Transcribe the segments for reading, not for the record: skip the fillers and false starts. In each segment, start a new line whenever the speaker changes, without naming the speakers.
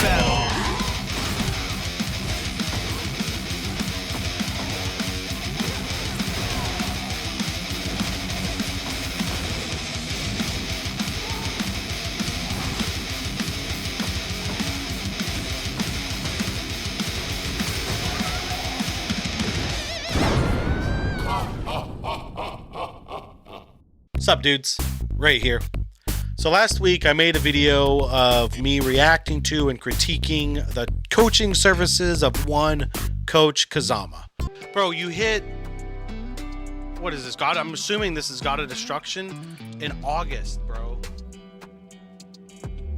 battle.
What's up, dudes? Ray here. So last week I made a video of me reacting to and critiquing the coaching services of one Coach Kazama. Bro, you hit, what is this, God? I'm assuming this is God of Destruction in August, bro.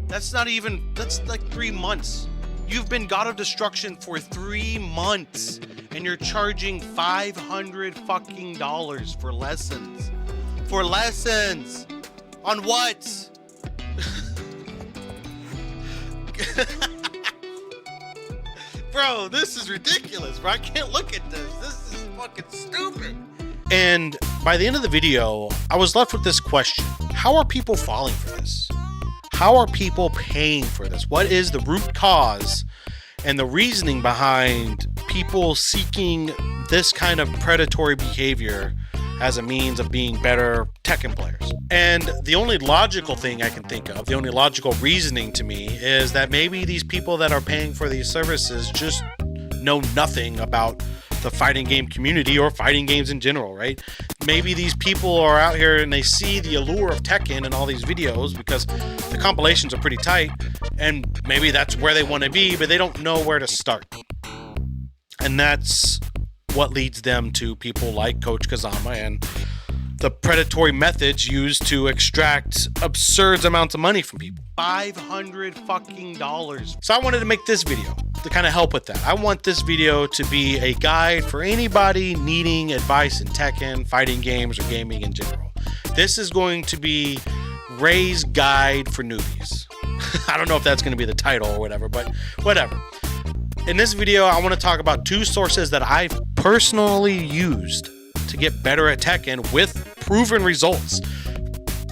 That's not even, that's like 3 months. You've been God of Destruction for 3 months and you're charging $500 fucking dollars for lessons. For lessons on what? Bro, this is ridiculous, bro. I can't look at this. This is fucking stupid. And by the end of the video, I was left with this question. How are people falling for this? How are people paying for this? What is the root cause and the reasoning behind people seeking this kind of predatory behavior as a means of being better Tekken players? And the only logical thing I can think of, the only logical reasoning to me, is that maybe these people that are paying for these services just know nothing about the fighting game community or fighting games in general, right? Maybe these people are out here and they see the allure of Tekken in all these videos because the compilations are pretty tight, and maybe that's where they want to be, but they don't know where to start. And that's what leads them to people like Coach Kazama and the predatory methods used to extract absurd amounts of money from people. $500 fucking dollars. So I wanted to make this video to kind of help with that. I want this video to be a guide for anybody needing advice in Tekken, fighting games, or gaming in general. This is going to be Ray's guide for newbies. I don't know if that's going to be the title or whatever, but whatever. In this video, I want to talk about 2 sources that I've personally used to get better at Tekken with proven results.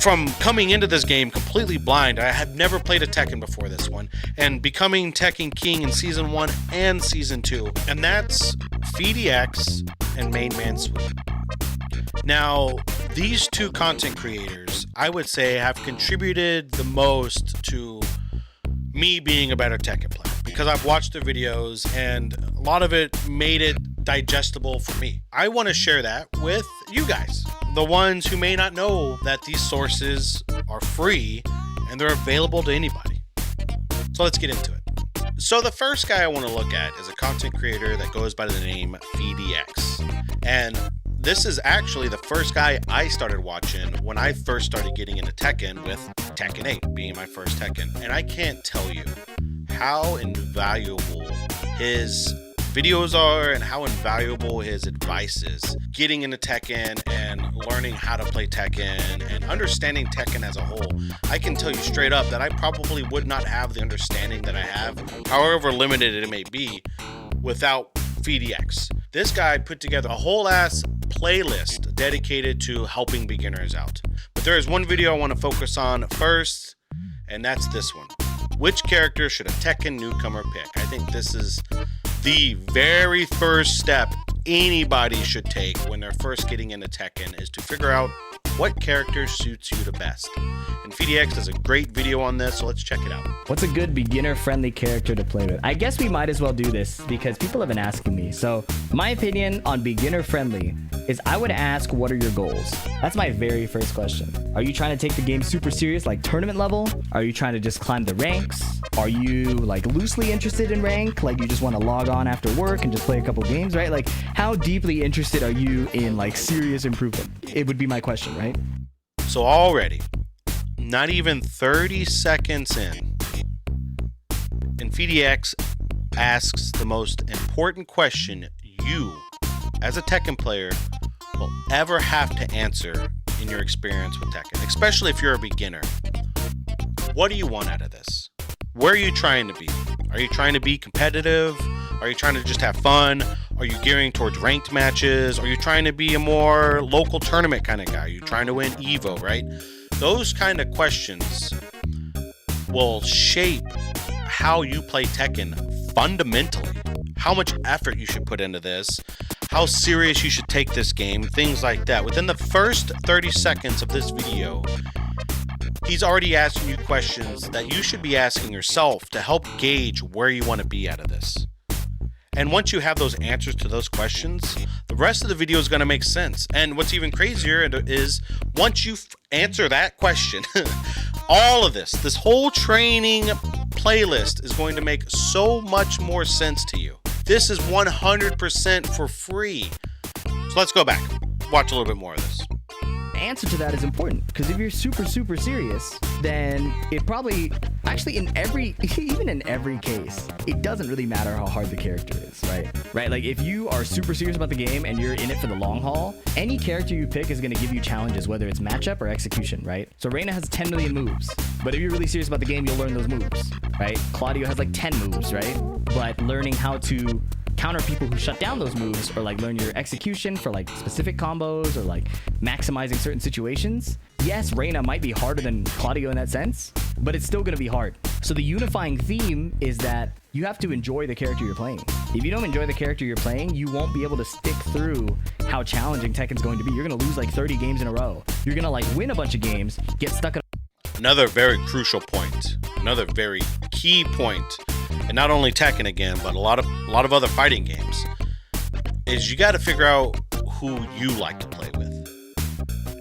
From coming into this game completely blind, I had never played a Tekken before this one, and becoming Tekken King in Season 1 and Season 2, and that's PhiDX and THEMAINMANSWE. Now, these 2 content creators, I would say, have contributed the most to me being a better Tekken player, because I've watched their videos and a lot of it made it digestible for me. I want to share that with you guys, the ones who may not know that these sources are free and they're available to anybody. So let's get into it. So the first guy I want to look at is a content creator that goes by the name PhiDX. And this is actually the first guy I started watching when I first started getting into Tekken, with Tekken 8 being my first Tekken. And I can't tell you how invaluable his videos are and how invaluable his advice is getting into Tekken and learning how to play Tekken and understanding Tekken as a whole. I can tell you straight up that I probably would not have the understanding that I have, however limited it may be, without PhiDX. This guy put together a whole ass playlist dedicated to helping beginners out. But there is one video I want to focus on first, and that's this one. Which character should a Tekken newcomer pick? I think this is the very first step anybody should take when they're first getting into Tekken, is to figure out what character suits you the best. And PhiDX does a great video on this, so let's check it out.
What's a good beginner-friendly character to play with? I guess we might as well do this because people have been asking me. So my opinion on beginner-friendly is I would ask, what are your goals? That's my very first question. Are you trying to take the game super serious, like tournament level? Are you trying to just climb the ranks? Are you like loosely interested in rank? Like you just want to log on after work and just play a couple games, right? Like how deeply interested are you in like serious improvement? It would be my question, right?
So already, not even 30 seconds in, and PhiDX asks the most important question you, as a Tekken player, will ever have to answer in your experience with Tekken, especially if you're a beginner. What do you want out of this? Where are you trying to be? Are you trying to be competitive? Are you trying to just have fun? Are you gearing towards ranked matches? Are you trying to be a more local tournament kind of guy? Are you trying to win EVO, right? Those kind of questions will shape how you play Tekken fundamentally, how much effort you should put into this, how serious you should take this game, things like that. Within the first 30 seconds of this video, he's already asking you questions that you should be asking yourself to help gauge where you want to be out of this. And once you have those answers to those questions, the rest of the video is going to make sense. And what's even crazier is once you answer that question, all of this whole training playlist is going to make so much more sense to you. This is 100% for free. So let's go back, watch a little bit more of this.
The answer to that is important, because if you're super serious, then it probably, actually even in every case, it doesn't really matter how hard the character is, right? Like if you are super serious about the game and you're in it for the long haul, any character you pick is going to give you challenges, whether it's matchup or execution, right? So Reina has 10 million moves, but if you're really serious about the game, you'll learn those moves, right? Claudio has like 10 moves, right? But learning how to counter people who shut down those moves, or like learn your execution for like specific combos, or like maximizing certain situations. Yes, Reina might be harder than Claudio in that sense, but it's still going to be hard. So the unifying theme is that you have to enjoy the character you're playing. If you don't enjoy the character you're playing, you won't be able to stick through how challenging Tekken's going to be. You're going to lose like 30 games in a row. You're going to like win a bunch of games, get stuck in.
Another very crucial point, another very key point, and not only Tekken again, but a lot of other fighting games, is you got to figure out who you like to play with.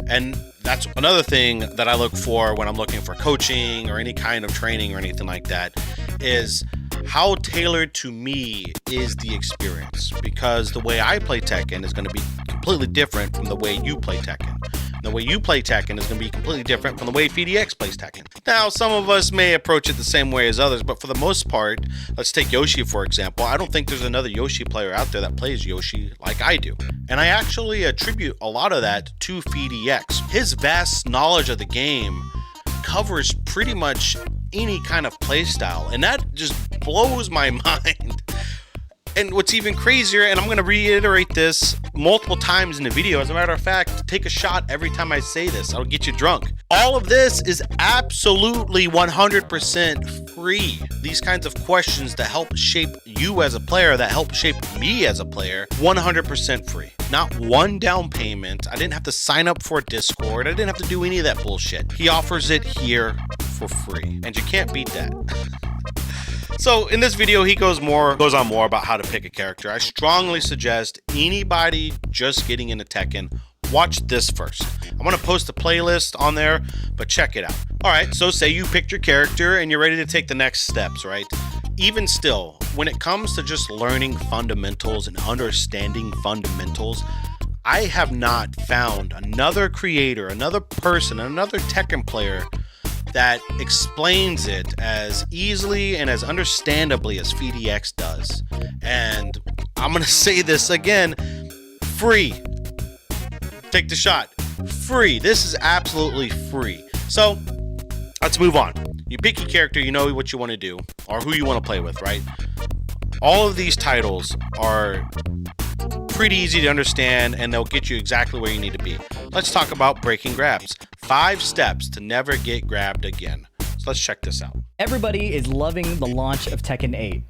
And that's another thing that I look for when I'm looking for coaching or any kind of training or anything like that, is how tailored to me is the experience, because the way I play Tekken is going to be completely different from the way you play Tekken. The way you play Tekken is going to be completely different from the way PhiDX plays Tekken. Now, some of us may approach it the same way as others, but for the most part, let's take Yoshi for example. I don't think there's another Yoshi player out there that plays Yoshi like I do. And I actually attribute a lot of that to PhiDX. His vast knowledge of the game covers pretty much any kind of play style, and that just blows my mind. And what's even crazier, and I'm going to reiterate this multiple times in the video, as a matter of fact, take a shot every time I say this, I'll get you drunk. All of this is absolutely 100% free. These kinds of questions that help shape you as a player, that help shape me as a player, 100% free. Not one down payment. I didn't have to sign up for a Discord. I didn't have to do any of that bullshit. He offers it here for free, and you can't beat that. So in this video, he goes on more about how to pick a character. I strongly suggest anybody just getting into Tekken, watch this first. I'm going to post a playlist on there, but check it out. All right, so say you picked your character and you're ready to take the next steps, right? Even still, when it comes to just learning fundamentals and understanding fundamentals, I have not found another creator, another person, another Tekken player that explains it as easily and as understandably as PhiDX does. And I'm gonna say this again, free. Take the shot, free. This is absolutely free. So let's move on. You pick your character, you know what you want to do or who you want to play with, right? All of these titles are pretty easy to understand, and they'll get you exactly where you need to be. Let's talk about breaking grabs. 5 steps to never get grabbed again. So let's check this out.
Everybody is loving the launch of Tekken 8.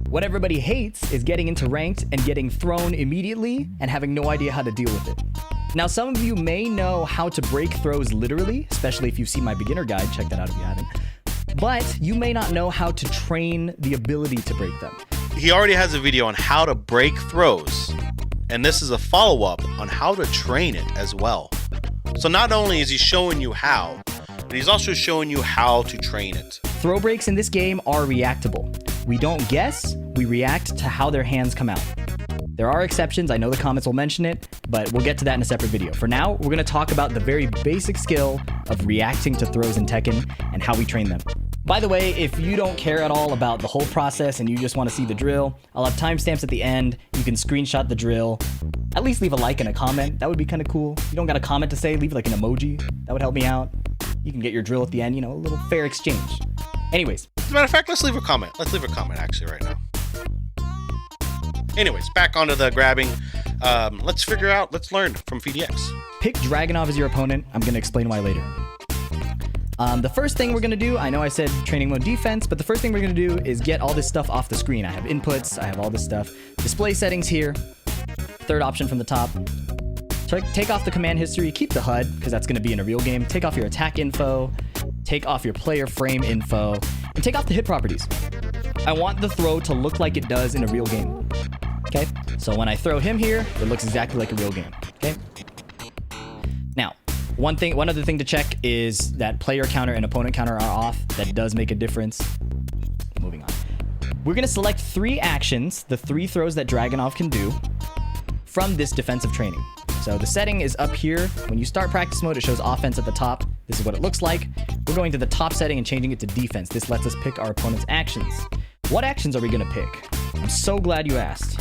What everybody hates is getting into ranked and getting thrown immediately and having no idea how to deal with it. Now, some of you may know how to break throws literally, especially if you've seen my beginner guide. Check that out if you haven't. But you may not know how to train the ability to break them.
He already has a video on how to break throws, and this is a follow-up on how to train it as well. So not only is he showing you how, but he's also showing you how to train it.
Throw breaks in this game are reactable. We don't guess, we react to how their hands come out. There are exceptions, I know the comments will mention it, but we'll get to that in a separate video. For now, we're going to talk about the very basic skill of reacting to throws in Tekken and how we train them. By the way, if you don't care at all about the whole process and you just want to see the drill, I'll have timestamps at the end. You can screenshot the drill. At least leave a like and a comment. That would be kind of cool. If you don't got a comment to say, leave like an emoji. That would help me out. You can get your drill at the end, you know, a little fair exchange. Anyways.
As a matter of fact, let's leave a comment. Let's leave a comment actually right now. Anyways, back onto the grabbing. Let's learn from PhiDX.
Pick Dragunov as your opponent. I'm going to explain why later. The first thing we're gonna do, I know I said training mode defense, but the first thing we're gonna do is get all this stuff off the screen. I have inputs, I have all this stuff. Display settings here. Third option from the top. Take off the command history, keep the HUD, because that's gonna be in a real game. Take off your attack info, take off your player frame info, and take off the hit properties. I want the throw to look like it does in a real game. Okay, so when I throw him here, it looks exactly like a real game. Okay. Now, one other thing to check is that player counter and opponent counter are off. That does make a difference. Moving on. We're gonna select 3 actions, the 3 throws that Dragunov can do from this defensive training. So the setting is up here. When you start practice mode, it shows offense at the top. This is what it looks like. We're going to the top setting and changing it to defense. This lets us pick our opponent's actions. What actions are we gonna pick? I'm so glad you asked.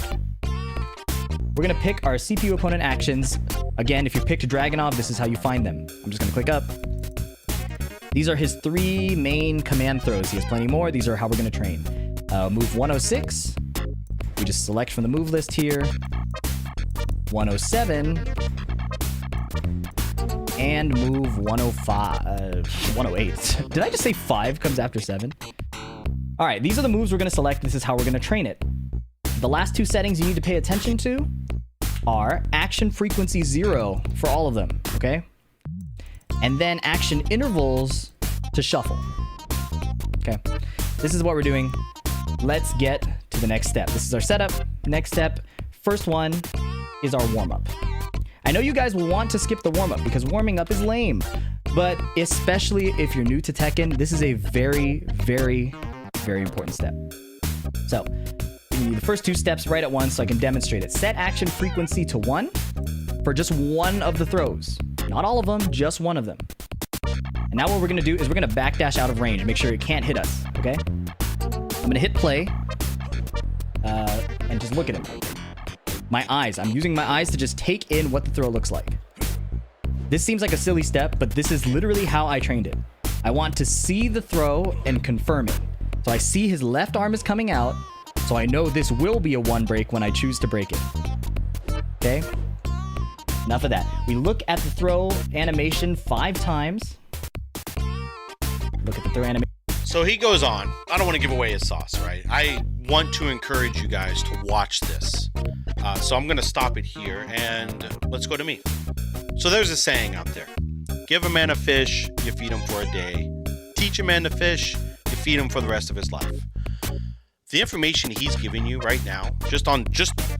We're gonna pick our CPU opponent actions. Again, if you picked Dragunov, this is how you find them. I'm just gonna click up. These are his 3 main command throws. He has plenty more. These are how we're gonna train. Move 106. We just select from the move list here. 107. And move 105. 108. Did I just say 5 comes after 7? All right, these are the moves we're gonna select. This is how we're gonna train it. The last 2 settings you need to pay attention to are action frequency 0 for all of them, okay? And then action intervals to shuffle. Okay, this is what we're doing. Let's get to the next step. This is our setup. Next step, first one is our warm-up. I know you guys will want to skip the warm-up because warming up is lame, but especially if you're new to Tekken, this is a very, very, very important step. So, the first 2 steps right at once so I can demonstrate it. Set action frequency to 1 for just one of the throws. Not all of them, just one of them. And now what we're gonna do is we're gonna backdash out of range, make sure it can't hit us, okay? I'm gonna hit play, and just look at him. My eyes, I'm using my eyes to just take in what the throw looks like. This seems like a silly step, but this is literally how I trained it. I want to see the throw and confirm it. So I see his left arm is coming out, so I know this will be a 1 break when I choose to break it. Okay? Enough of that. We look at the throw animation 5 times. Look at the throw animation.
So he goes on. I don't want to give away his sauce, right? I want to encourage you guys to watch this. So I'm going to stop it here and let's go to me. So there's a saying out there. Give a man a fish, you feed him for a day. Teach a man to fish, you feed him for the rest of his life. The information he's giving you right now, just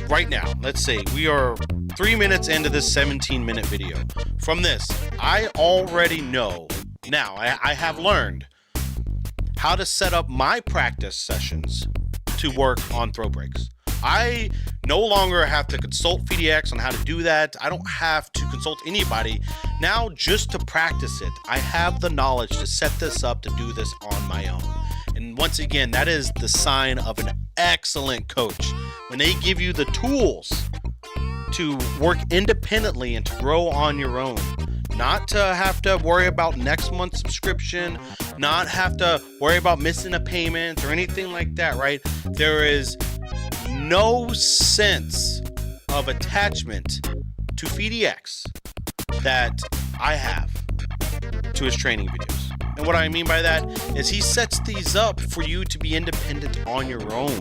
right now, let's say we are 3 minutes into this 17-minute video. From this, I already know, now I have learned how to set up my practice sessions to work on throw breaks. I no longer have to consult PhiDX on how to do that. I don't have to consult anybody. Now, just to practice it, I have the knowledge to set this up, to do this on my own. And once again, that is the sign of an excellent coach. When they give you the tools to work independently and to grow on your own. Not to have to worry about next month's subscription, not have to worry about missing a payment or anything like that, right? There is no sense of attachment to PhiDX that I have to his training videos. And what I mean by that is he sets these up for you to be independent on your own.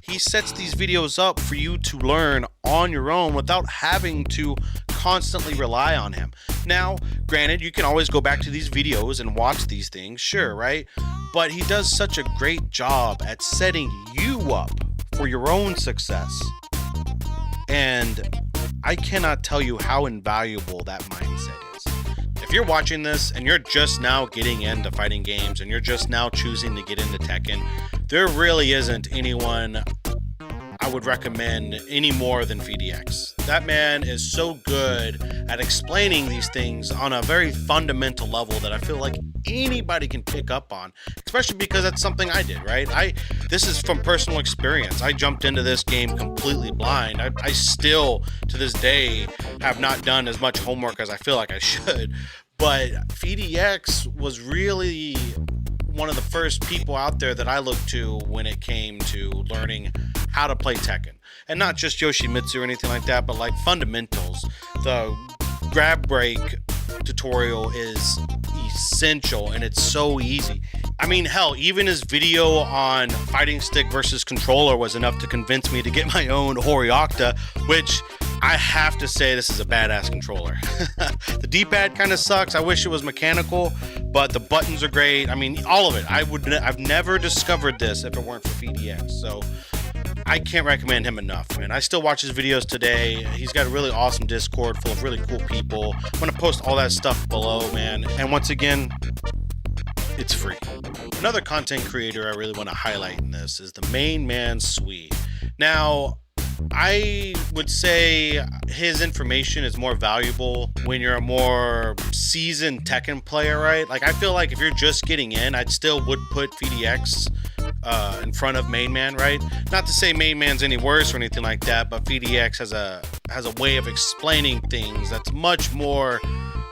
He sets these videos up for you to learn on your own without having to constantly rely on him. Now, granted, you can always go back to these videos and watch these things, sure, right? But he does such a great job at setting you up for your own success. And I cannot tell you how invaluable that mindset is. If you're watching this and you're just now getting into fighting games and you're just now choosing to get into Tekken, there really isn't anyone I would recommend any more than PhiDX. That man is so good at explaining these things on a very fundamental level that I feel like anybody can pick up on, especially because that's something I did, right? This is from personal experience. I jumped into this game completely blind. I still, to this day, have not done as much homework as I feel like I should, but PhiDX was really one of the first people out there that I looked to when it came to learning how to play Tekken. And not just Yoshimitsu or anything like that, but like fundamentals. The grab break tutorial is essential, and it's so easy. I mean, hell, even his video on fighting stick versus controller was enough to convince me to get my own Horiocta, which I have to say, this is a badass controller. The D-pad kind of sucks. I wish it was mechanical, but the buttons are great. I mean, all of it. I've never discovered this if it weren't for PhiDX. So I can't recommend him enough, man. I still watch his videos today. He's got a really awesome Discord full of really cool people. I'm gonna post all that stuff below, man. And once again, it's free. Another content creator I really want to highlight in this is THEMAINMANSWE. Now, I would say his information is more valuable when you're a more seasoned Tekken player, right? Like, I feel like if you're just getting in, I'd still would put PhiDX in front of Mainman, right? Not to say Mainman's any worse or anything like that, but PhiDX has a way of explaining things that's much more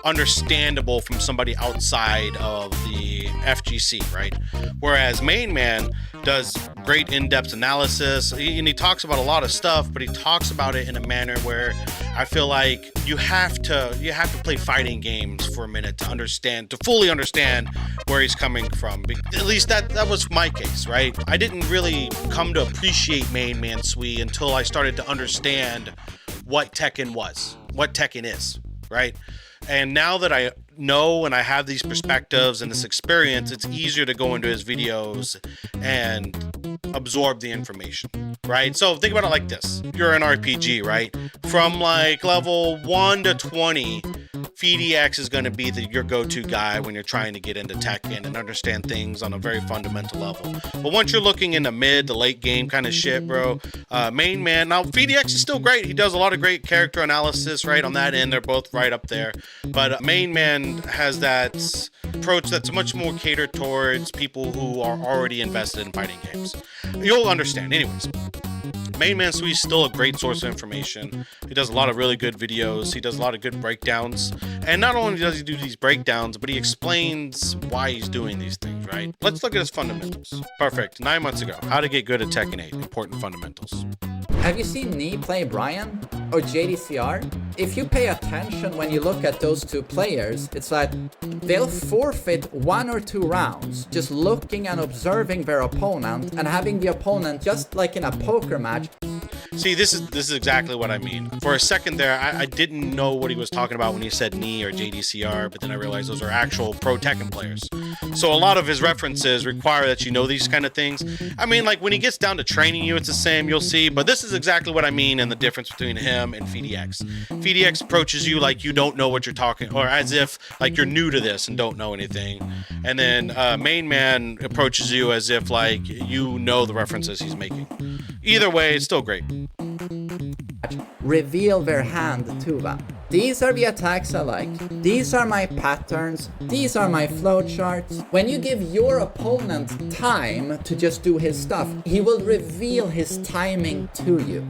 understandable from somebody outside of the FGC, right? Whereas Mainman does great in-depth analysis, and he talks about a lot of stuff, but he talks about it in a manner where I feel like you have to play fighting games for a minute to fully understand where he's coming from. At least that was my case, right? I didn't really come to appreciate THEMAINMANSWE until I started to understand what Tekken is, right? And now that I know and I have these perspectives and this experience, it's easier to go into his videos and absorb the information, right? So think about it like this. You're an RPG, right? From like level 1 to 20, PhiDX is going to be your go-to guy when you're trying to get into Tekken and understand things on a very fundamental level. But once you're looking in the mid to late game kind of shit, bro, Mainman, now PhiDX is still great. He does a lot of great character analysis, right? On that end, they're both right up there. But Mainman has that approach that's much more catered towards people who are already invested in fighting games. You'll understand. Anyways, THEMAINMANSWE is still a great source of information. He does a lot of really good videos. He does a lot of good breakdowns. And not only does he do these breakdowns, but he explains why he's doing these things, right? Let's look at his fundamentals. Perfect. 9 months ago, how to get good at Tekken 8. Important fundamentals.
Have you seen me play Brian or JDCR? If you pay attention when you look at those two players, it's like they'll forfeit 1 or 2 rounds just looking and observing their opponent and having the opponent just like in a poker match.
See, this is exactly what I mean. For a second there, I didn't know what he was talking about when he said Knee or JDCR, but then I realized those are actual pro Tekken players. So a lot of his references require that you know these kind of things. I mean, like when he gets down to training you, it's the same, you'll see, but this is exactly what I mean and the difference between him and PhiDX. PhiDX approaches you like you don't know what you're talking, or as if like you're new to this and don't know anything. And then Mainman approaches you as if like you know the references he's making. Either way, it's still great.
Reveal their hand to them. These are the attacks I like. These are my patterns. These are my flowcharts. When you give your opponent time to just do his stuff, he will reveal his timing to you.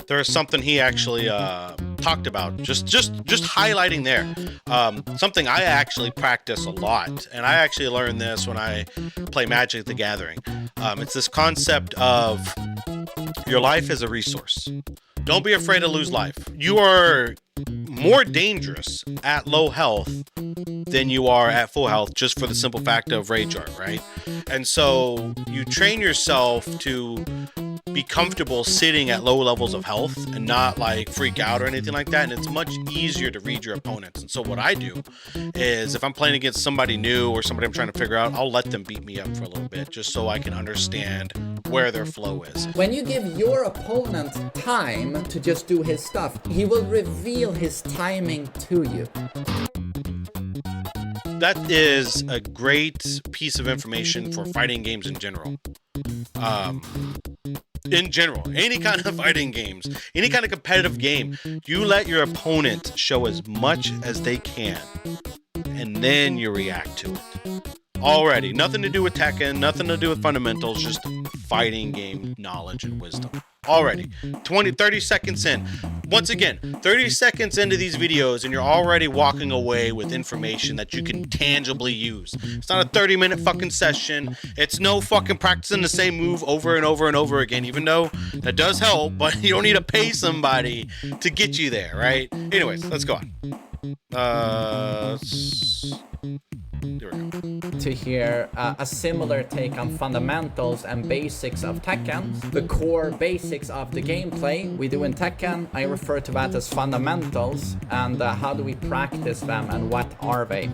There's something he actually talked about, just highlighting there. Something I actually practice a lot, and I actually learned this when I play Magic the Gathering. It's this concept of your life is a resource. Don't be afraid to lose life. You are more dangerous at low health than you are at full health, just for the simple fact of rage art, right? And so you train yourself to be comfortable sitting at low levels of health and not like freak out or anything like that. And it's much easier to read your opponents. And so what I do is if I'm playing against somebody new or somebody I'm trying to figure out, I'll let them beat me up for a little bit just so I can understand where their flow is.
When you give your opponent time to just do his stuff, he will reveal his timing to you.
That is a great piece of information for fighting games in general. In general, any kind of fighting games, any kind of competitive game, you let your opponent show as much as they can, and then you react to it. Already, nothing to do with Tekken, nothing to do with fundamentals, just fighting game knowledge and wisdom. Already. 30 seconds in. Once again, 30 seconds into these videos and you're already walking away with information that you can tangibly use. It's not a 30-minute fucking session. It's no fucking practicing the same move over and over and over again, even though that does help, but you don't need to pay somebody to get you there, right? Anyways, let's go on. There we go.
To hear a similar take on fundamentals and basics of Tekken. The core basics of the gameplay we do in Tekken, I refer to that as fundamentals, and how do we practice them and what are they?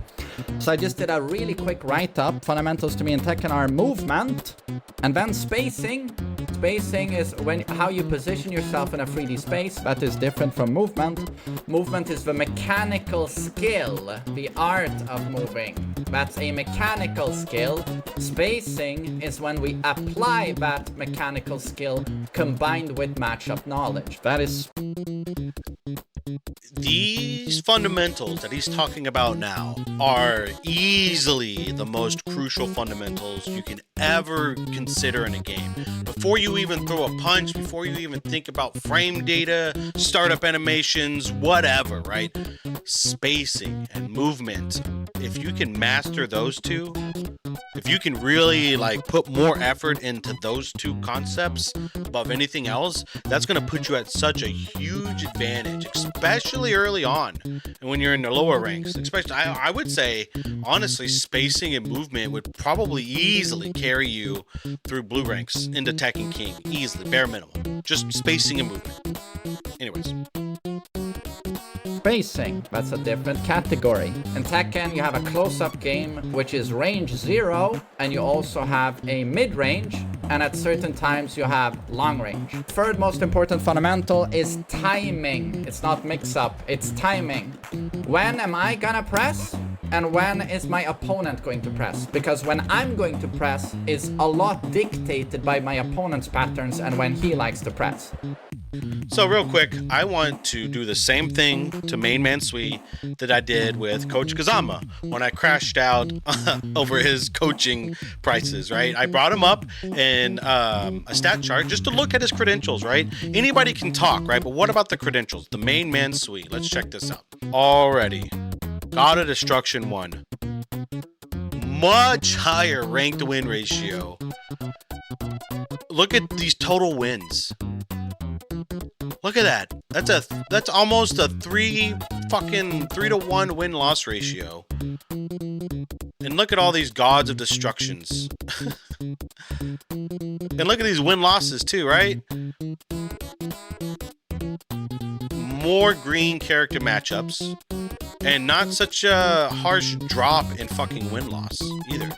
So I just did a really quick write-up. Fundamentals to me in Tekken are movement, and then spacing. Spacing is how you position yourself in a 3D space. That is different from movement. Movement is the mechanical skill, the art of moving. That's a mechanical skill. Spacing is when we apply that mechanical skill combined with matchup knowledge. That is...
These fundamentals that he's talking about now are easily the most crucial fundamentals you can ever consider in a game. Before you even throw a punch, before you even think about frame data, startup animations, whatever, right? Spacing and movement. If you can master those two, if you can really like put more effort into those two concepts above anything else, that's going to put you at such a huge advantage, especially early on and when you're in the lower ranks. Especially, I would say, honestly, spacing and movement would probably easily carry you through blue ranks into Tekken King, easily, bare minimum. Just spacing and movement. Anyways.
Spacing, that's a different category. In Tekken, you have a close-up game, which is range 0, and you also have a mid-range, and at certain times you have long range. Third most important fundamental is timing. It's not mix-up, it's timing. When am I gonna press? And when is my opponent going to press? Because when I'm going to press is a lot dictated by my opponent's patterns and when he likes to press.
So real quick, I want to do the same thing to THEMAINMANSWE that I did with Coach Kazama when I crashed out over his coaching prices, right? I brought him up in a stat chart just to look at his credentials, right? Anybody can talk, right? But what about the credentials? THEMAINMANSWE. Let's check this out. Already. God of Destruction 1. Much higher ranked win ratio. Look at these total wins. Look at that. That's almost a 3 to 1 win-loss ratio. And look at all these gods of destructions. And look at these win-losses too, right? More green character matchups. And not such a harsh drop in fucking win-loss either.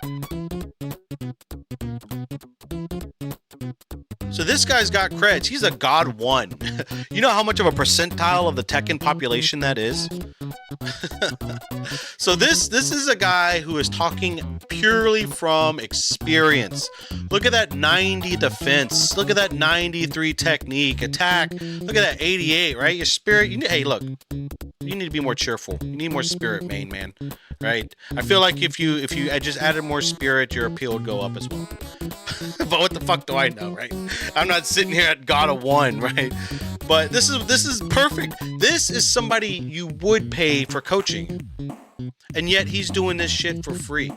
So this guy's got creds. He's a God 1. You know how much of a percentile of the Tekken population that is? So this is a guy who is talking purely from experience. Look at that 90 defense. Look at that 93 technique, attack. Look at that 88, right? Your spirit. Hey, look. You need to be more cheerful. You need more spirit, main man. Right? I feel like if you just added more spirit, your appeal would go up as well. But what the fuck do I know, right? I'm not sitting here at God of 1, right? But this is perfect. This is somebody you would pay for coaching. And yet he's doing this shit for free.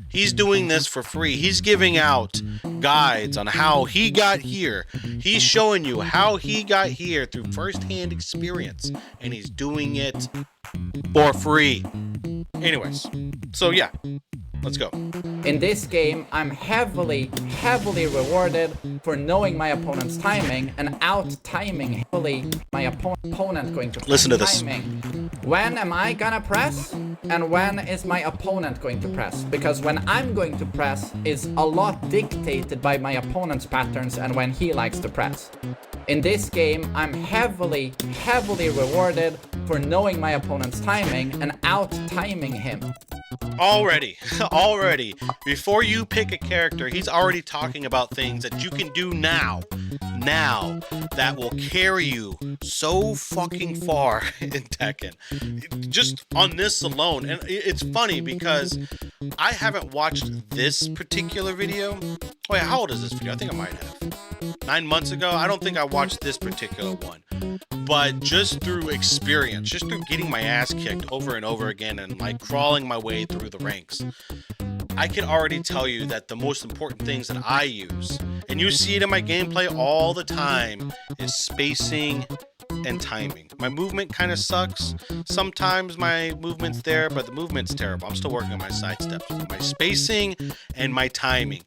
He's doing this for free. He's giving out guides on how he got here. He's showing you how he got here through firsthand experience. And he's doing it for free. Anyways, so yeah, let's go.
In this game, I'm heavily rewarded for knowing my opponent's timing and out-timing heavily my opponent going to press.
Listen to this.
Timing. When am I gonna press? And when is my opponent going to press? Because when I'm going to press is a lot dictated by my opponent's patterns and when he likes to press. In this game, I'm heavily rewarded for knowing my opponent's timing and out-timing him.
Already, before you pick a character, he's already talking about things that you can do now, that will carry you so fucking far in Tekken. Just on this alone. And it's funny because I haven't watched this particular video. Oh yeah, how old is this video? I think I might have. 9 months ago, I don't think I watched this particular one. But just through experience, just through getting my ass kicked over and over again and like crawling my way through the ranks, I can already tell you that the most important things that I use, and you see it in my gameplay all the time, is spacing and timing. My movement kind of sucks. Sometimes my movement's there, but the movement's terrible. I'm still working on my side steps. My spacing and my timing.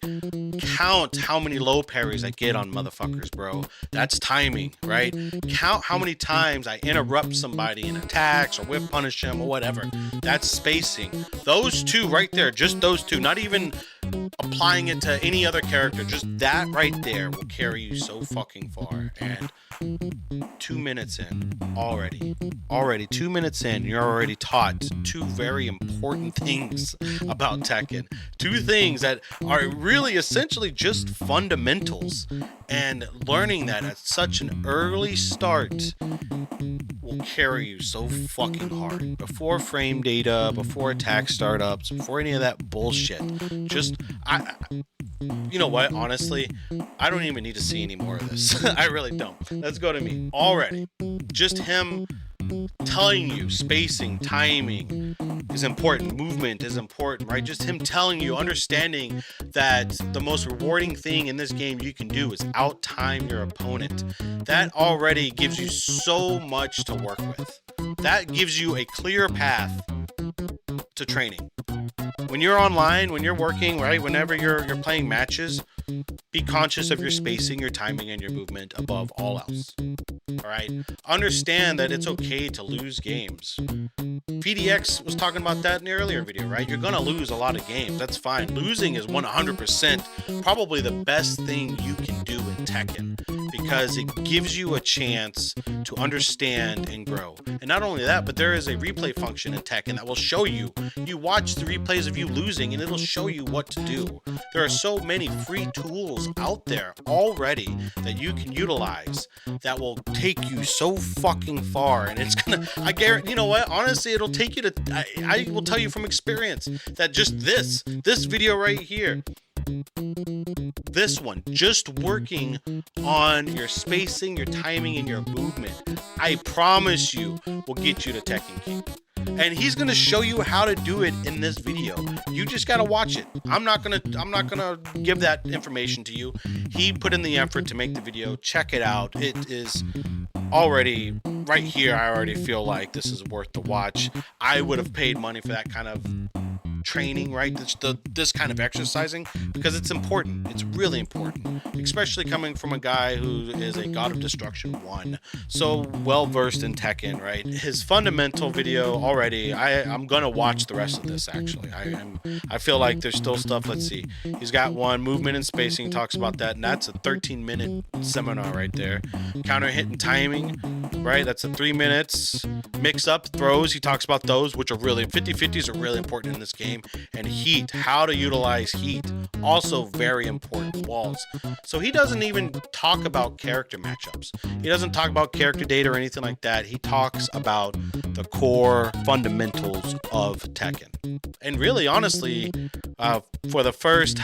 Count how many low parries I get on motherfuckers, bro. That's timing, right? Count how many times I interrupt somebody in attacks or whip punish them or whatever. That's spacing. Those two right there, just those two, not even applying it to any other character, just that right there will carry you so fucking far. And 2 minutes in already 2 minutes in, you're already taught two very important things about Tekken, two things that are really essentially just fundamentals, and learning that at such an early start will carry you so fucking hard before frame data, before attack startups, before any of that bullshit. Just you know what, honestly, I don't even need to see any more of this. I really don't. Let's go to me. Already, just him telling you spacing, timing is important, movement is important, right? Just him telling you, understanding that the most rewarding thing in this game you can do is out-time your opponent. That already gives you so much to work with. That gives you a clear path to training. When you're online, when you're working, right, whenever you're playing matches, be conscious of your spacing, your timing, and your movement above all else. All right? Understand that it's okay to lose games. PhiDX was talking about that in the earlier video, right? You're gonna lose a lot of games. That's fine. Losing is 100% probably the best thing you can do in Tekken, because it gives you a chance to understand and grow. And not only that, but there is a replay function in Tekken that will show you. You watch the replays of you losing and it'll show you what to do. There are so many free tools out there already that you can utilize that will take you so fucking far. And it's gonna, I guarantee, you know what, honestly, it'll take you to, I will tell you from experience that just this video right here, this one, just working on your spacing, your timing, and your movement, I promise you will get you to Tekken King. And he's gonna show you how to do it in this video. You just gotta watch it. I'm not gonna give that information to you. He put in the effort to make the video. Check it out. It is already right here. I already feel like this is worth the watch. I would have paid money for that kind of training, right? This kind of exercising, because it's important. It's really important, especially coming from a guy who is a God of Destruction 1, so well versed in Tekken, right? His fundamental video already, I'm gonna watch the rest of this actually. I feel like there's still stuff. Let's see. He's got one, movement and spacing, talks about that, and that's a 13-minute seminar right there. Counter hit and timing, right? That's a 3 minutes. Mix up throws, he talks about those, which are really 50-50s are really important in this game. And heat, how to utilize heat, also very important. Walls. So he doesn't even talk about character matchups. He doesn't talk about character data or anything like that. He talks about the core fundamentals of Tekken. And really, honestly, for the first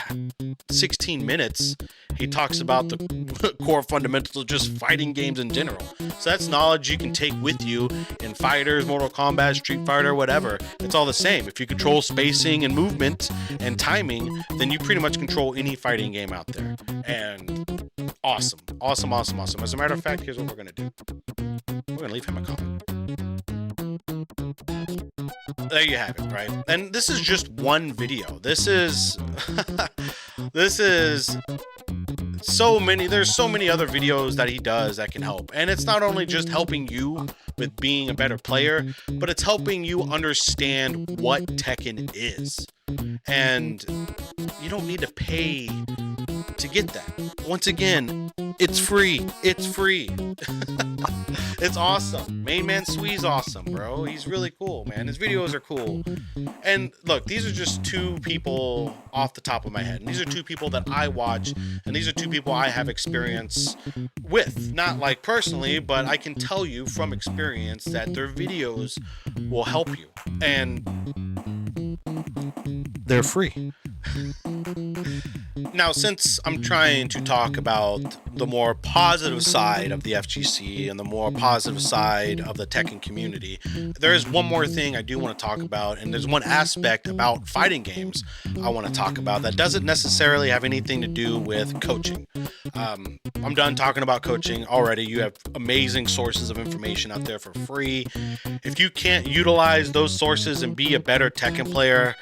16 minutes, he talks about the core fundamentals of just fighting games in general. So that's knowledge you can take with you in fighters, Mortal Kombat, Street Fighter, whatever. It's all the same. If you control spacing and movement and timing, then you pretty much control any fighting game out there. And awesome. As a matter of fact, here's what we're gonna do. We're gonna leave him a comment. There you have it, right? And this is just one video. This is there's so many other videos that he does that can help. And it's not only just helping you with being a better player, but it's helping you understand what Tekken is. And you don't need to pay to get that. Once again, it's free. It's free. It's awesome. MainManSwe's awesome, bro. He's really cool, man. His videos are cool. And look, these are just two people off the top of my head. And these are two people that I watch, and these are two people I have experience with. Not like personally, but I can tell you from experience that their videos will help you. And they're free. Now, since I'm trying to talk about the more positive side of the FGC and the more positive side of the Tekken community, there is one more thing I do want to talk about, and there's one aspect about fighting games I want to talk about that doesn't necessarily have anything to do with coaching. I'm done talking about coaching already. You have amazing sources of information out there for free. If you can't utilize those sources and be a better Tekken player,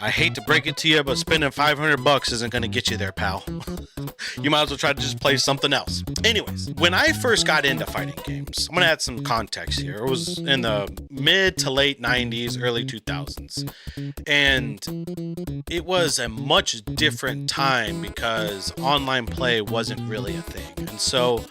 I hate to break it to you, but spending $500 isn't going to get you there, pal. You might as well try to just play something else. Anyways, when I first got into fighting games, I'm going to add some context here. It was in the mid to late 90s, early 2000s. And it was a much different time because online play wasn't really a thing. And so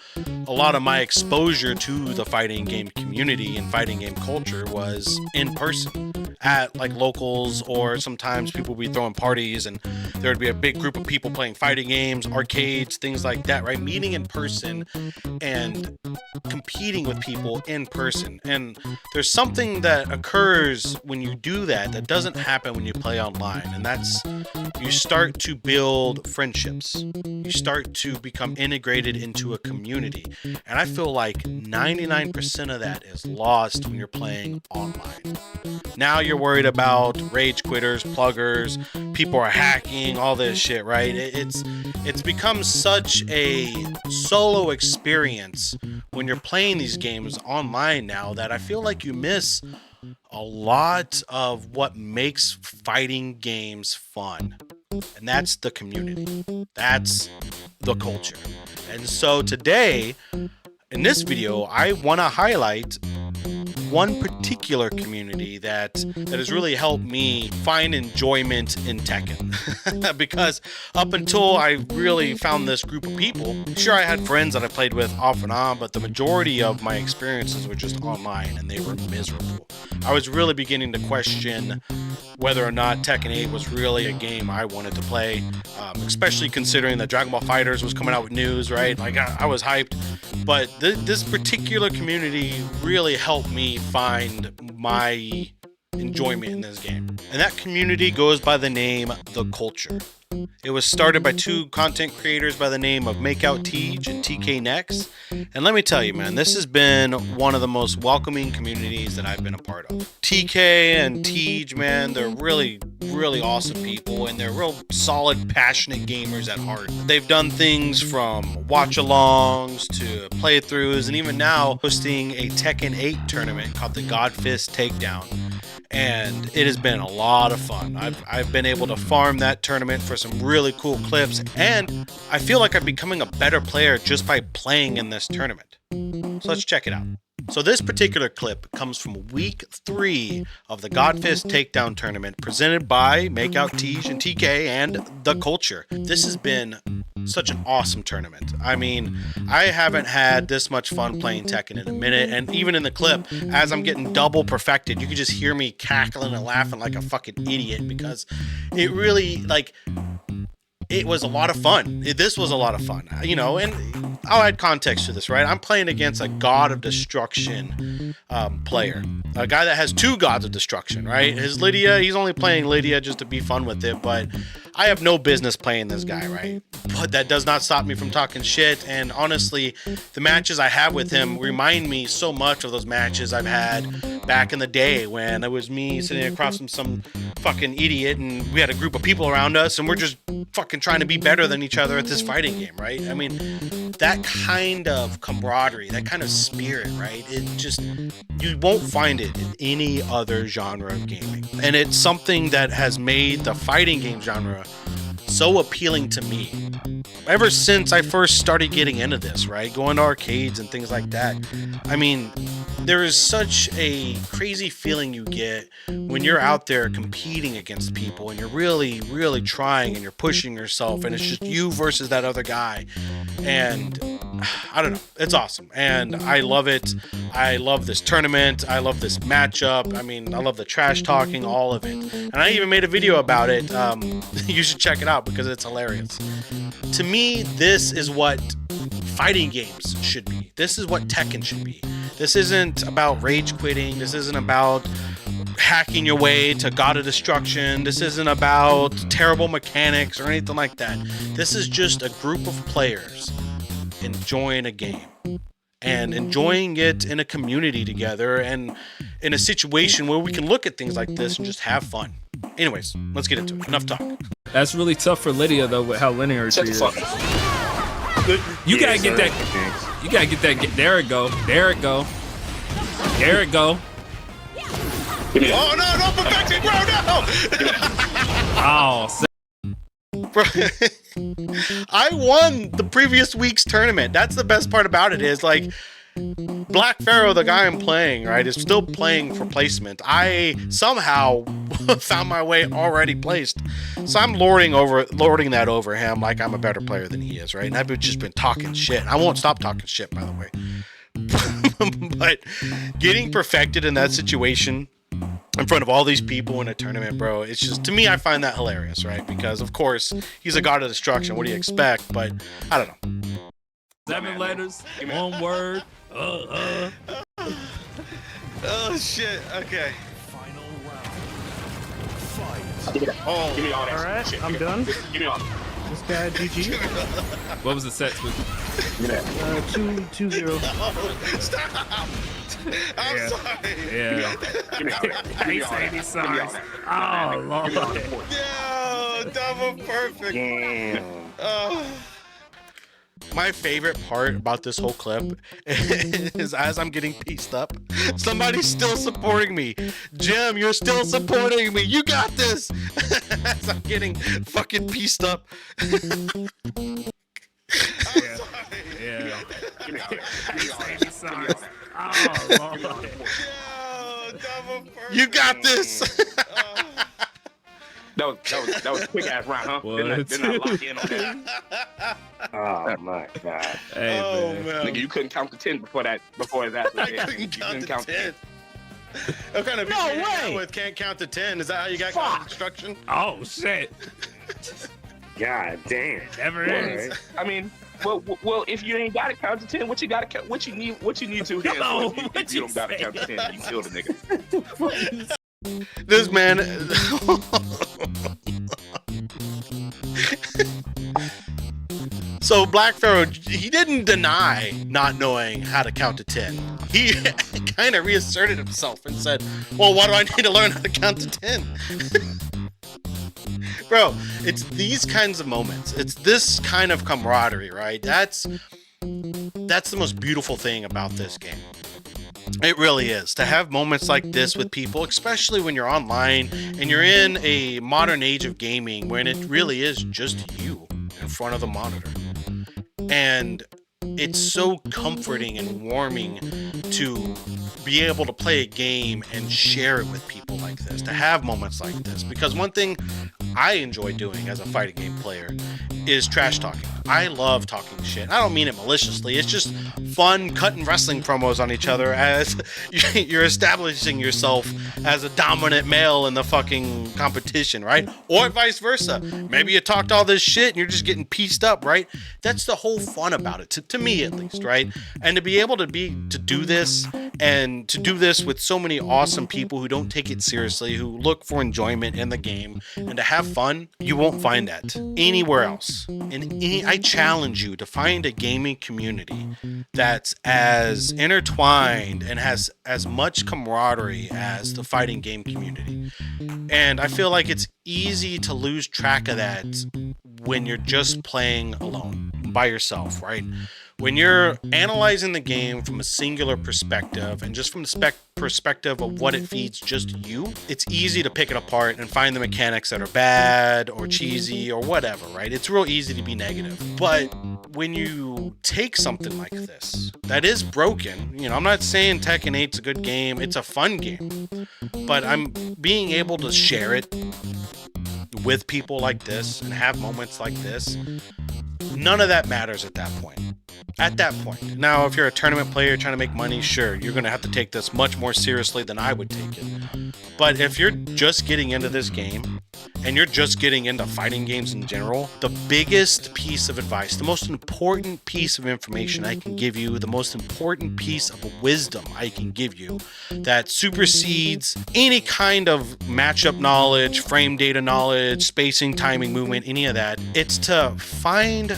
a lot of my exposure to the fighting game community and fighting game culture was in person at like locals, or sometimes people would be throwing parties and there would be a big group of people playing fighting games, arcades, things like that, right? Meeting in person and competing with people in person. And there's something that occurs when you do that that doesn't happen when you play online, and that's you start to build friendships. You start to become integrated into a community. And I feel like 99% of that is lost when you're playing online. Now you're worried about rage quitters, pluggers, people are hacking, all this shit, right? It's become such a solo experience when you're playing these games online now that I feel like you miss a lot of what makes fighting games fun. And that's the community. That's the culture. And so today, in this video, I want to highlight one particular community that has really helped me find enjoyment in Tekken. Because up until I really found this group of people, sure, I had friends that I played with off and on, but the majority of my experiences were just online and they were miserable. I was really beginning to question whether or not Tekken 8 was really a game I wanted to play, especially considering that Dragon Ball FighterZ was coming out with news, right? Like I was hyped, but this particular community really helped me find my enjoyment in this game. And that community goes by the name The Kulture. It was started by two content creators by the name of MakeOutTeej and TK. And let me tell you, man, this has been one of the most welcoming communities that I've been a part of. TK and Teej, man, they're really awesome people, and they're real solid, passionate gamers at heart. They've done things from watch-alongs to playthroughs, and even now hosting a Tekken 8 tournament called the Godfist Takedown. And it has been a lot of fun. I've been able to farm that tournament for some really cool clips, and I feel like I'm becoming a better player just by playing in this tournament. So let's check it out. So this particular clip comes from week 3 of the Godfist Takedown tournament presented by MakeOutTeej and TK and The Kulture. This has been such an awesome tournament. I mean, I haven't had this much fun playing Tekken in a minute, and even in the clip, as I'm getting double perfected, you can just hear me cackling and laughing like a fucking idiot because it really, like, it was a lot of fun. This was a lot of fun, you know, and I'll add context to this, right? I'm playing against a God of Destruction player, a guy that has 2 Gods of Destruction, right? His Lydia, he's only playing Lydia just to be fun with it, but I have no business playing this guy, right? But that does not stop me from talking shit, and honestly, the matches I have with him remind me so much of those matches I've had back in the day when it was me sitting across from some fucking idiot and we had a group of people around us and we're just fucking trying to be better than each other at this fighting game, right? I mean, that kind of camaraderie, that kind of spirit, right? It just, you won't find it in any other genre of gaming. And it's something that has made the fighting game genre so appealing to me ever since I first started getting into this, right? Going to arcades and things like that. I mean, there is such a crazy feeling you get when you're out there competing against people and you're really trying and you're pushing yourself and it's just you versus that other guy. And I don't know, it's awesome. And I love it. I love this tournament. I love this matchup. I mean, I love the trash talking, all of it. And I even made a video about it. You should check it out because it's hilarious. To me, this is what fighting games should be. This is what Tekken should be. This isn't about rage quitting. This isn't about hacking your way to God of Destruction. This isn't about terrible mechanics or anything like that. This is just a group of players enjoying a game and enjoying it in a community together and in a situation where we can look at things like this and just have fun. Anyways, let's get into it. Enough talk.
That's really tough for Lydia though, with how linear she is. You gotta get that. You gotta get that. There it go. There it go. There it go.
Oh no! Don't perfect it, bro! No!
Oh.
Bro, I won the previous week's tournament. That's the best part about it is like Black Pharaoh, the guy I'm playing, right, is still playing for placement. I somehow found my way already placed. So I'm lording that over him like I'm a better player than he is, right? And I've just been talking shit. I won't stop talking shit, by the way. But getting perfected in that situation in front of all these people in a tournament, bro, it's just, to me, I find that hilarious, right? Because of course he's a god of destruction. What do you expect? But I don't know.
7 letters, 1 word.
Oh shit. Okay.
Final round. Fight.
Oh,
Give me all that
Alright,
shit.
I'm done.
Give me all that.
This guy, GG.
What was the set with?
Give me that.
2-0.
oh, stop. I'm
Yeah.
sorry.
Yeah.
Give me all that. Give me all that. Give me all that.
Oh, Lord.
No, double perfect.
Damn.
Oh. My favorite part about this whole clip is as I'm getting pieced up, somebody's still supporting me. Jim, you're still supporting me. You got this. As I'm getting fucking pieced up. I'm sorry.
Yeah.
Give me all that. Give me all that. Give me all that.
Oh, Lord.
Yo, double perfect. You got this.
That was a quick ass round, huh? Didn't I lock in on that? Oh my god.
Hey,
Oh
man.
man.
Nigga, you couldn't count to 10 before that
I
hit.
couldn't
You
count to 10. What kind of
No
video you got
way.
with can't count to 10? Is that how you got God of Destruction?
Oh shit.
God damn.
Never is.
Alright.
I mean, well, if you ain't got to count to 10, what you need to hands
No,
for?
what
You
you
don't got to
say?
count to 10. You kill the nigga.
This man. So Black Pharaoh, he didn't deny not knowing how to count to 10. He kind of reasserted himself and said, well, why do I need to learn how to count to 10? Bro, it's these kinds of moments. It's this kind of camaraderie, right? That's the most beautiful thing about this game. It really is. To have moments like this with people, especially when you're online and you're in a modern age of gaming when it really is just you in front of the monitor. And it's so comforting and warming to be able to play a game and share it with people like this, to have moments like this. Because one thing I enjoy doing as a fighting game player is trash talking. I love talking shit. I don't mean it maliciously. It's just fun cutting wrestling promos on each other as you're establishing yourself as a dominant male in the fucking competition, right? Or vice versa. Maybe you talked all this shit and you're just getting pieced up, right? That's the whole fun about it, to me at least, right? And to be able to do this and to do this with so many awesome people who don't take it seriously, who look for enjoyment in the game and to have fun, you won't find that anywhere else. I challenge you to find a gaming community that's as intertwined and has as much camaraderie as the fighting game community. And I feel like it's easy to lose track of that when you're just playing alone, by yourself, right? When you're analyzing the game from a singular perspective and just from the perspective of what it feeds just you, it's easy to pick it apart and find the mechanics that are bad or cheesy or whatever, right? It's real easy to be negative. But when you take something like this that is broken, you know, I'm not saying Tekken 8's a good game, it's a fun game, but I'm being able to share it with people like this and have moments like this, none of that matters at that point. At that point. Now, if you're a tournament player trying to make money, sure, you're going to have to take this much more seriously than I would take it. But if you're just getting into this game and you're just getting into fighting games in general, the biggest piece of advice, the most important piece of information I can give you, the most important piece of wisdom I can give you that supersedes any kind of matchup knowledge, frame data knowledge, spacing, timing, movement, any of that, it's to find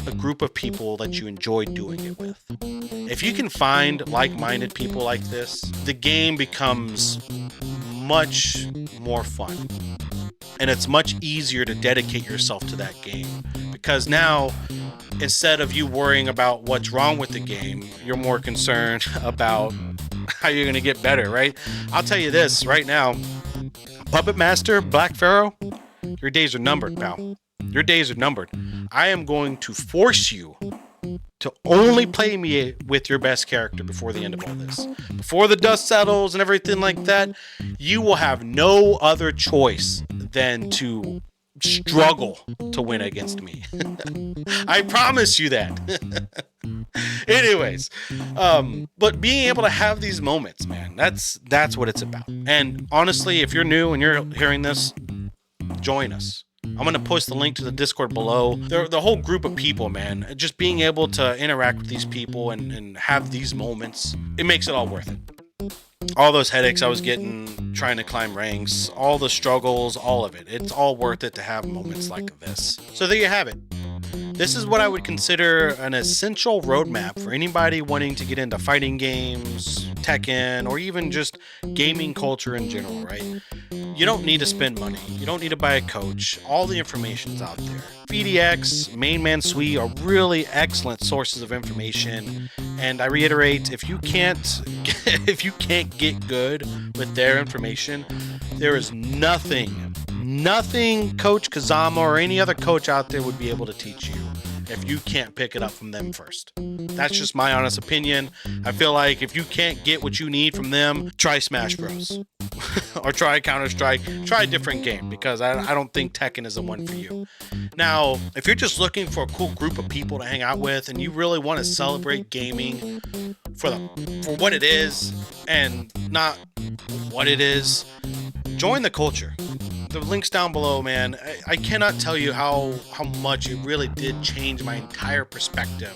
a group of people that you enjoy doing it with. If you can find like-minded people like this, the game becomes much more fun. And it's much easier to dedicate yourself to that game. Because now, instead of you worrying about what's wrong with the game, you're more concerned about how you're going to get better, right? I'll tell you this right now. Puppet Master, Black Pharaoh, your days are numbered, pal. Your days are numbered. I am going to force you to only play me with your best character before the end of all this. Before the dust settles and everything like that, you will have no other choice than to struggle to win against me. I promise you that. Anyways, but being able to have these moments, man, that's what it's about. And honestly, if you're new and you're hearing this, join us. I'm going to post the link to the Discord below. The whole group of people, man, just being able to interact with these people and have these moments, it makes it all worth it. All those headaches I was getting trying to climb ranks, all the struggles, all of it. It's all worth it to have moments like this. So there you have it. This is what I would consider an essential roadmap for anybody wanting to get into fighting games, Tekken, or even just gaming culture in general, right? You don't need to spend money. You don't need to buy a coach. All the information's out there. PhiDX, MainManSWE are really excellent sources of information. And I reiterate, if you can't get good with their information, there is nothing Coach Kazama or any other coach out there would be able to teach you if you can't pick it up from them first. That's just my honest opinion. I feel like if you can't get what you need from them, try Smash Bros. Or try Counter-Strike. Try a different game, because I don't think Tekken is the one for you. Now, if you're just looking for a cool group of people to hang out with and you really want to celebrate gaming for what it is and not what it is, join the Kulture. The link's down below, man. I cannot tell you how much it really did change my entire perspective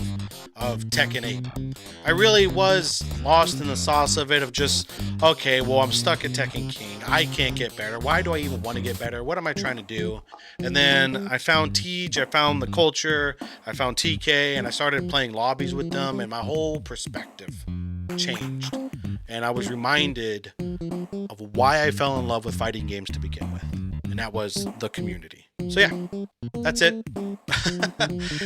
of Tekken 8. I really was lost in the sauce of it, of just, okay, well, I'm stuck at Tekken King. I can't get better. Why do I even want to get better? What am I trying to do? And then I found Tej, I found the Kulture, I found TK, and I started playing lobbies with them, and my whole perspective changed. And I was reminded of why I fell in love with fighting games to begin with. And that was the community. So yeah, that's it.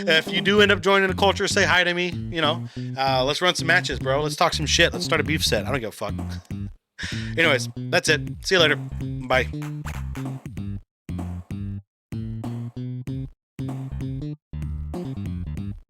If you do end up joining the Kulture, say hi to me. You know, let's run some matches, bro. Let's talk some shit. Let's start a beef set. I don't give a fuck. Anyways, that's it. See you later. Bye.